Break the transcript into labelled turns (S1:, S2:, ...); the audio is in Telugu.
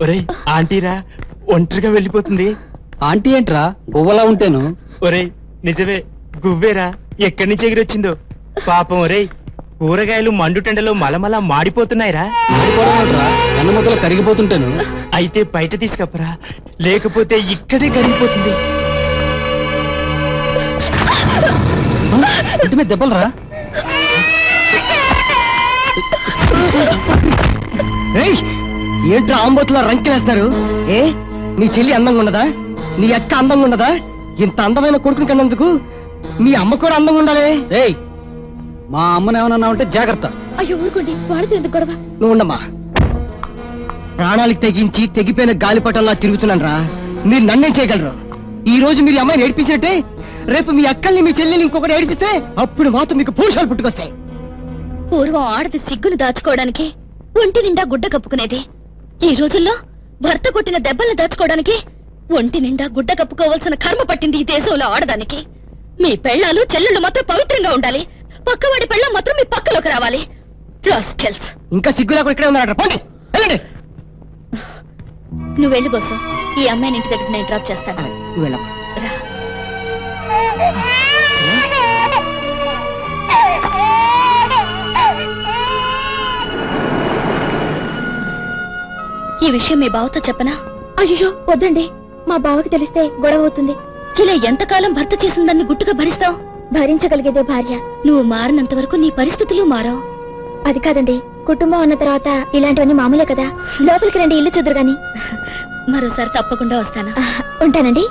S1: ఒరే ఆంటీరా ఒంటరిగా వెళ్ళిపోతుంది.
S2: ఆంటీ ఏంట్రా గువ్వలా ఉంటేను?
S1: ఒరే నిజమే గువ్వేరా, ఎక్కడి నుంచి ఎగిరొచ్చిందో పాపం. ఒరే కూరగాయలు మండుటెండలో మలమల మాడిపోతున్నాయిరా.
S2: ఎన్న మొదలు కరిగిపోతుంటాను.
S1: అయితే బయట తీసుకప్పరా, లేకపోతే ఇక్కడే కరిగిపోతుంది.
S2: ఇంటి మీద దెబ్బలరా? ఏంట్రా ఆంబోతులా రంకెలేస్తారు? ఏ నీ చెల్లి అందంగా ఉన్నదా? నీ అక్క అందంగా ఉన్నదా? ఇంత అందమైన కొడుకుని కన్నందుకు మీ అమ్మ కూడా అందంగా ఉండాలి. ఏయ్ మా అమ్మని ఏమన్నా ఉంటే జాగ్రత్త.
S3: అయ్యో ఊరుకోండి, వాడితే ఎందుకు గొడవ?
S2: నువ్వు ఉండమ్మా. ప్రాణాలకు తెగించి తెగిపోయిన గాలిపటంలా తిరుగుతున్నాను రా. మీరు నన్నేం చేయగలరు? ఈ రోజు మీరు అమ్మాయిని ఏడిపించినట్టే రేపు మీ అక్కల్ని మీ చెల్లెల్ని ఇంకొకటి ఏడిపిస్తే అప్పుడు మాత్రం మీకు పూషాలు పుట్టుకొస్తాయి.
S3: పూర్వం ఆడది సిగ్గును దాచుకోవడానికి ఒంటి నిండా గుడ్డ కప్పుకునేది. ఈ రోజుల్లో భర్త కొట్టిన దెబ్బల్ని దాచుకోవడానికి ఒంటి నిండా గుడ్డ కప్పుకోవాల్సిన కర్మ పట్టింది ఈ దేశంలో ఆడదానికి. మీ పెళ్ళాలు చెల్లెళ్ళు మాత్రం పవిత్రంగా ఉండాలి, పక్కవాడి పెళ్ళం మాత్రం మీ పక్కలోకి రావాలి.
S2: ఇంకా సిగ్గు లేకుండా ఇక్కడే ఉన్నారట. పోండి వెళ్ళండి.
S3: నువ్వు వెళ్ళి బోసు, ఈ అమ్మాయిని ఇంటి దగ్గర నేను డ్రాప్ చేస్తాను.
S2: వెళ్ళమ్మా.
S3: ఈ విషయం మీ బావతో చెప్పనా? అయ్యో వద్దండి, మా బావకి తెలిస్తే గొడవ అవుతుంది. ఇలా ఎంతకాలం భర్త చేసిన దాన్ని గుట్టుగా భరిస్తావు? భరించగలిగేదే భార్య. నువ్వు మారినంత వరకు నీ పరిస్థితులు మారవు. అది కాదండి, కుటుంబం అన్న తర్వాత ఇలాంటివన్నీ మామూలే కదా. లోపలికి రండి, ఇల్లు చూద్దరు గాని. మరోసారి తప్పకుండా వస్తాను. ఉంటానండి.